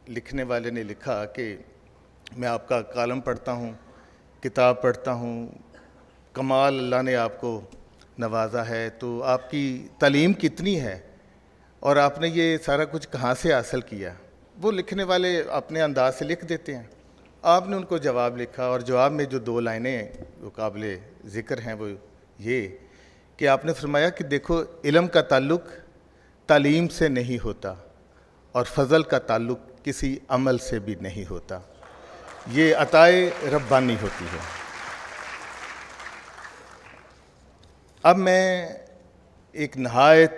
लिखने वाले ने लिखा कि मैं आपका कॉलम पढ़ता हूँ, किताब पढ़ता हूँ, कमाल अल्लाह ने आपको नवाजा है, तो आपकी तालीम कितनी है और आपने ये सारा कुछ कहाँ से हासिल किया। वो लिखने वाले अपने अंदाज से लिख देते हैं। आपने उनको जवाब लिखा और जवाब में जो 2 लाइनें वो काबिल ज़िक्र हैं वो ये कि आपने फरमाया कि देखो, इल्म का ताल्लुक़ तालीम से नहीं होता और फ़ज़ल का ताल्लुक़ किसी अमल से भी नहीं होता, ये अताए रब्बानी होती है। अब मैं एक नहायत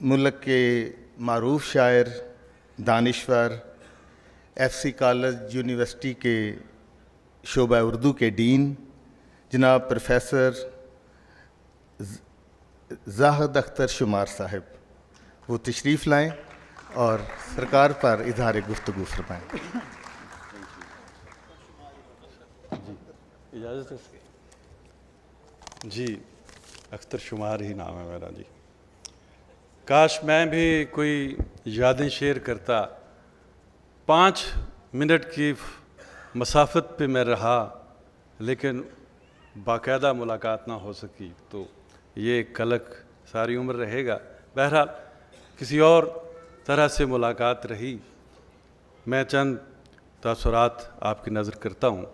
मुल्क के मारूफ शायर, दानिश्वर, FC कॉलेज यूनिवर्सिटी के शोबा उर्दू के डीन जनाब प्रोफेसर ज़ाहिद अख्तर शुमार साहब वो तशरीफ़ लाएं और सरकार पर इज़हार गुफ्तगू फरमाएं। इजाज़त है जी। अख्तर शुमार ही नाम है मेरा जी। काश मैं भी कोई यादें शेयर करता। 5 मिनट की मसाफत पे मैं रहा, लेकिन बाकायदा मुलाकात ना हो सकी, तो ये कलक सारी उम्र रहेगा। बहरहाल किसी और तरह से मुलाकात रही। मैं चंद तासुरात आपकी नज़र करता हूँ।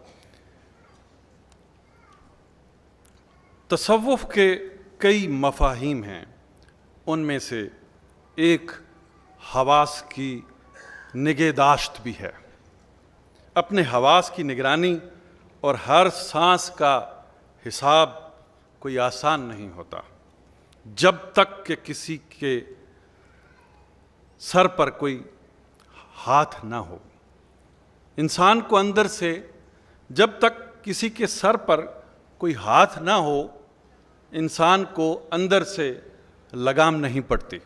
तसव्वुफ़ के कई मफ़ाहीम हैं, उनमें से एक हवास की निगहदाश्त भी है। अपने हवास की निगरानी और हर सांस का हिसाब कोई आसान नहीं होता जब तक कि किसी के सर पर कोई हाथ ना हो। इंसान को अंदर से जब तक किसी के सर पर कोई हाथ ना हो, इंसान को अंदर से लगाम नहीं पड़ती।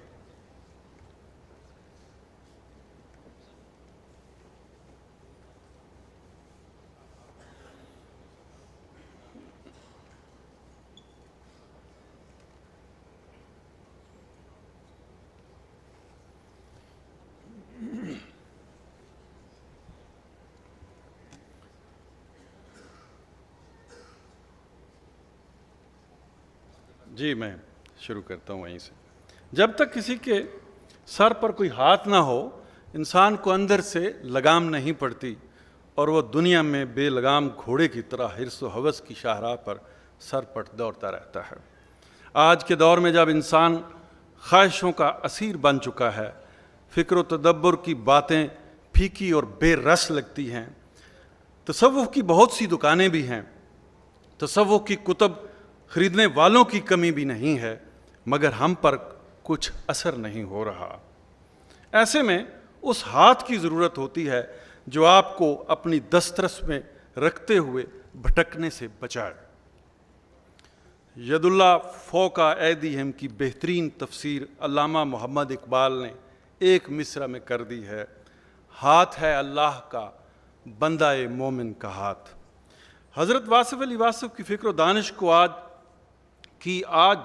जी, मैं शुरू करता हूँ वहीं से। जब तक किसी के सर पर कोई हाथ ना हो, इंसान को अंदर से लगाम नहीं पड़ती और वो दुनिया में बेलगाम घोड़े की तरह हिर्स व हवस की शाहराह पर सर पट दौड़ता रहता है। आज के दौर में जब इंसान ख्वाहिशों का असीर बन चुका है, फ़िक्र व तदब्बुर की बातें फीकी और बेरस लगती हैं। तसव्वुफ़ की बहुत सी दुकानें भी हैं, तसव्वुफ़ की कुतब ख़रीदने वालों की कमी भी नहीं है, मगर हम पर कुछ असर नहीं हो रहा। ऐसे में उस हाथ की ज़रूरत होती है जो आपको अपनी दस्तरस में रखते हुए भटकने से बचाए। यदुल्ला फ़ौका ऐदीहिम की बेहतरीन तफसीर अल्लामा मोहम्मद इकबाल ने एक मिसरा में कर दी है। हाथ है अल्लाह का, बंदा ए मोमिन का हाथ। हज़रत वासिफ़ अली वासिफ़ की फ़िक्र व दानिश को आज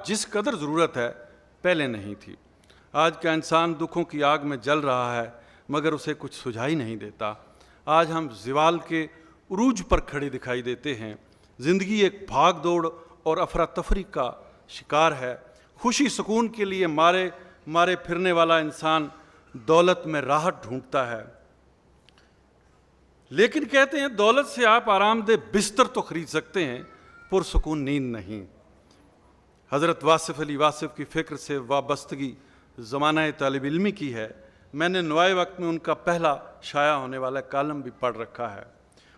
जिस कदर ज़रूरत है, पहले नहीं थी। आज का इंसान दुखों की आग में जल रहा है, मगर उसे कुछ सुझाई नहीं देता। आज हम ज़िवाल के उरूज पर खड़े दिखाई देते हैं। ज़िंदगी एक भाग दौड़ और अफरा तफरी का शिकार है। खुशी सुकून के लिए मारे मारे फिरने वाला इंसान दौलत में राहत ढूंढता है, लेकिन कहते हैं दौलत से आप आरामदेह बिस्तर तो खरीद सकते हैं, पुरसुकून नींद नहीं। हज़रत वासिफ़ अली वासिफ़ की फ़िक्र से वाबस्तगी ज़माना तालिब इल्मी की है। मैंने नुआए वक्त में उनका पहला शाया होने वाला कॉलम भी पढ़ रखा है।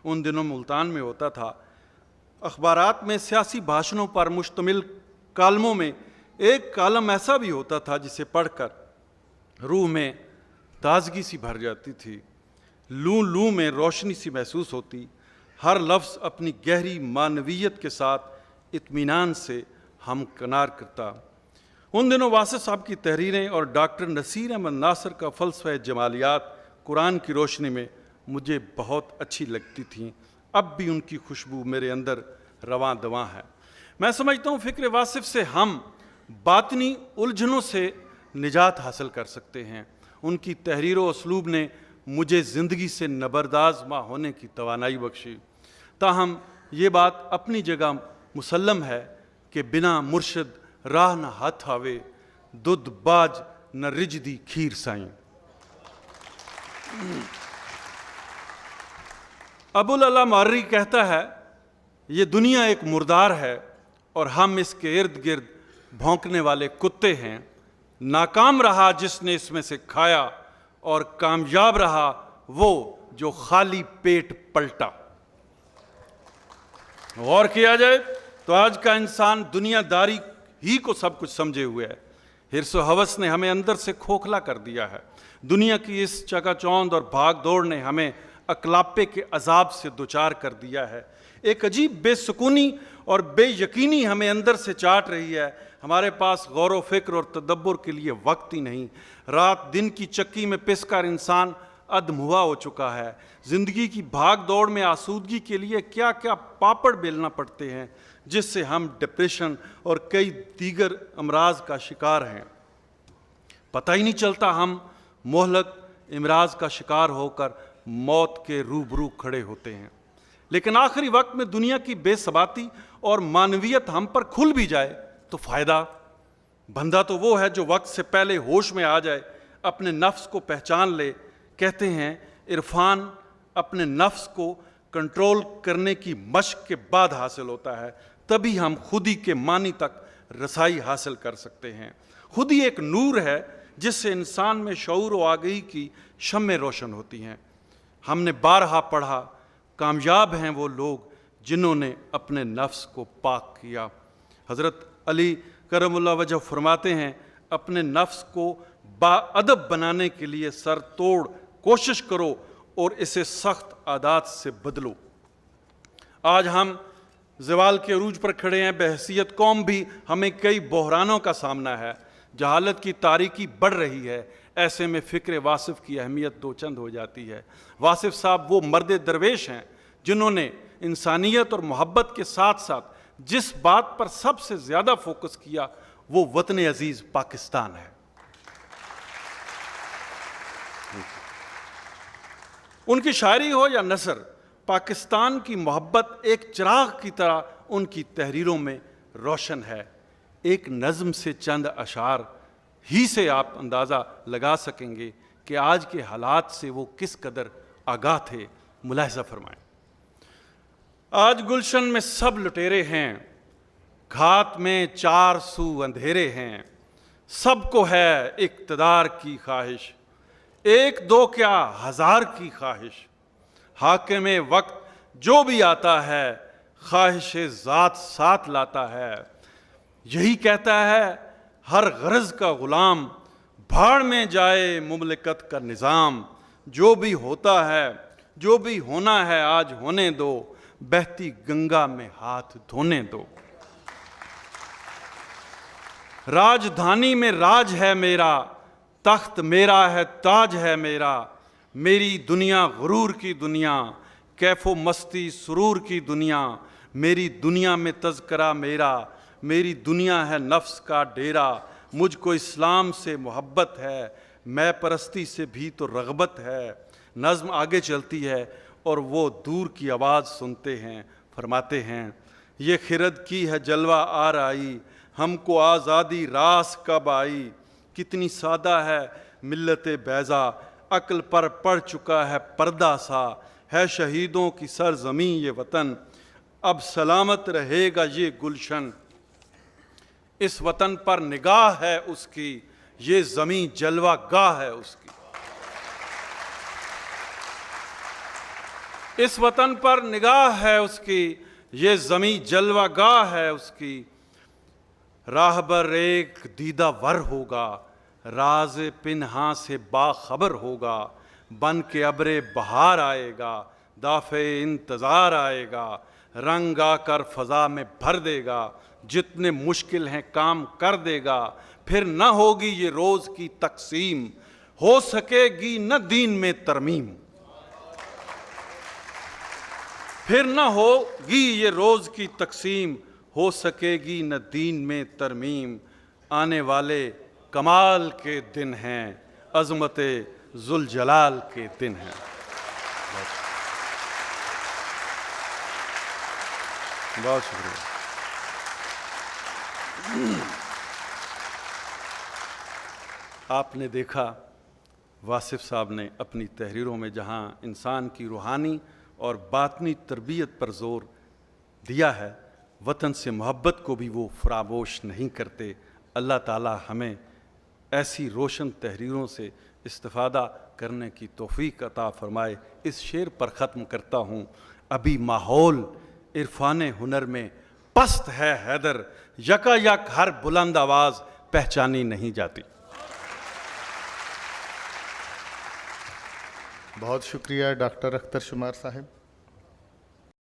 उन दिनों मुल्तान में होता था। अखबारात में सियासी भाषणों पर मुश्तमिल कॉलमों में एक कॉलम ऐसा भी होता था जिसे पढ़कर रूह में ताजगी सी भर जाती थी, लू लू में रोशनी सी महसूस होती। हर लफ्ज़ अपनी गहरी मानवीयत के साथ इत्मीनान से हम कनार करता। उन दिनों वासिफ़ साहब की तहरीरें और डॉक्टर नसीर अहमद नासिर का फ़लसफ़ा जमालियात कुरान की रोशनी में मुझे बहुत अच्छी लगती थीं। अब भी उनकी खुशबू मेरे अंदर रवां दवां है। मैं समझता हूँ फ़िक्र वासिफ़ से हम बातनी उलझनों से निजात हासिल कर सकते हैं। उनकी तहरीर व उसलूब ने मुझे ज़िंदगी से नबरदाज़मा होने की तवानाई बख्शी। ताहम ये बात अपनी जगह मुसल्लम है कि बिना मुर्शिद राह न हाथ आवे, दुध बाज न रिजदी खीर साईं। अबुल अला मार्री कहता है, ये दुनिया एक मुर्दार है और हम इसके इर्द गिर्द भौंकने वाले कुत्ते हैं। नाकाम रहा जिसने इसमें से खाया और कामयाब रहा वो जो खाली पेट पलटा। गौर किया जाए तो आज का इंसान दुनियादारी ही को सब कुछ समझे हुए है। हिर्स व हवस ने हमें अंदर से खोखला कर दिया है। दुनिया की इस चकाचौंध और भाग दौड़ ने हमें अकलापे के अजाब से दुचार कर दिया है। एक अजीब बेसुकूनी और बेयकीनी हमें अंदर से चाट रही है। हमारे पास गौर व फिक्र और तदब्बुर के लिए वक्त ही नहीं। रात दिन की चक्की में पिसकर इंसान अधमुआ हो चुका है। ज़िंदगी की भाग दौड़ में आसूदगी के लिए क्या क्या पापड़ बेलना पड़ते हैं, जिससे हम डिप्रेशन और कई दीगर अमराज का शिकार हैं। पता ही नहीं चलता हम मोहलक इमराज का शिकार होकर मौत के रूबरू खड़े होते हैं। लेकिन आखिरी वक्त में दुनिया की बेसबाती और मानवीयत हम पर खुल भी जाए तो फ़ायदा। बंदा तो वो है जो वक्त से पहले होश में आ जाए, अपने नफ्स को पहचान ले। कहते हैं इरफान अपने नफ्स को कंट्रोल करने की मशक के बाद हासिल होता है, तभी हम खुदी के मानी तक रसाई हासिल कर सकते हैं। खुदी एक नूर है जिससे इंसान में शऊर व आगही की शम्में रोशन होती हैं। हमने बारहा पढ़ा, कामयाब हैं वो लोग जिन्होंने अपने नफ्स को पाक किया। हज़रत अली करमुल्लाह वजह फरमाते हैं, अपने नफ्स को बाअदब बनाने के लिए सर तोड़ कोशिश करो और इसे सख्त आदात से बदलो। आज हम ज़वाल के अरूज पर खड़े हैं। बहसीयत कौम भी हमें कई बहरानों का सामना है। जहालत की तारीकी बढ़ रही है। ऐसे में फ़िक्र वासिफ़ की अहमियत दो चंद हो जाती है। वासिफ़ साहब वो मर्द दरवेश हैं जिन्होंने इंसानियत और मोहब्बत के साथ साथ जिस बात पर सबसे ज़्यादा फोकस किया वो वतन अजीज़ पाकिस्तान है। उनकी शायरी हो या नसर, पाकिस्तान की मोहब्बत एक चिराग की तरह उनकी तहरीरों में रोशन है। एक नज़म से चंद अशार ही से आप अंदाज़ा लगा सकेंगे कि आज के हालात से वो किस कदर आगाह थे। मुलाहिज़ा फरमाएं। आज गुलशन में सब लुटेरे हैं, घात में चार सू अंधेरे हैं। सबको है इक़्तिदार की ख्वाहिश, एक दो क्या हज़ार की ख्वाहिश। हाकिम वक्त जो भी आता है ख्वाहिश ज़ात साथ लाता है। यही कहता है हर गरज का ग़ुलाम, भाड़ में जाए मुमलिकत का निज़ाम। जो भी होता है जो भी होना है आज होने दो, बहती गंगा में हाथ धोने दो। राजधानी में राज है मेरा, तख्त मेरा है ताज है मेरा। मेरी दुनिया गुरूर की दुनिया, कैफो मस्ती सुरूर की दुनिया। मेरी दुनिया में तज़किरा मेरा, मेरी दुनिया है नफ्स का डेरा। मुझको इस्लाम से मोहब्बत है, मैं परस्ती से भी तो रग़बत है। नज़्म आगे चलती है और वो दूर की आवाज़ सुनते हैं। फरमाते हैं ये खिरद की है जलवा आ रही, हमको आज़ादी रास कब आई। कितनी सादा है मिल्लत बैज़ा, अक्ल पर पड़ चुका है पर्दा सा। है शहीदों की सरज़मीं ये वतन, अब सलामत रहेगा ये गुलशन। इस वतन पर निगाह है उसकी, ये ज़मीं जलवा गाह है उसकी। इस वतन पर निगाह है उसकी, ये ज़मीं जलवा गाह है उसकी। राहबर एक दीदा वर होगा, राज पिन्हा से बाखबर होगा। बन के अब्रे बहार आएगा, दाफ़े इंतज़ार आएगा। रंग आकर फ़ज़ा में भर देगा, जितने मुश्किल हैं काम कर देगा। फिर न होगी ये रोज़ की तकसीम, हो सकेगी न दीन में तरमीम। फिर न होगी ये रोज़ की तकसीम, हो सकेगी न दीन में तरमीम। आने वाले कमाल के दिन हैं, अज़मत जुल जलाल के दिन हैं। बहुत शुक्रिया। आपने देखा वासिफ साहब ने अपनी तहरीरों में जहाँ इंसान की रूहानी और बातनी तरबियत पर जोर दिया है, वतन से मोहब्बत को भी वो फरामोश नहीं करते। अल्लाह ताला हमें ऐसी रोशन तहरीरों से इस्तिफ़ादा करने की तौफ़ीक अता फ़रमाए। इस शेर पर ख़त्म करता हूँ। अभी माहौल इरफान हुनर में पस्त है हैदर, यकायक हर बुलंद आवाज़ पहचानी नहीं जाती। बहुत शुक्रिया डॉक्टर अख्तर शुमार साहब।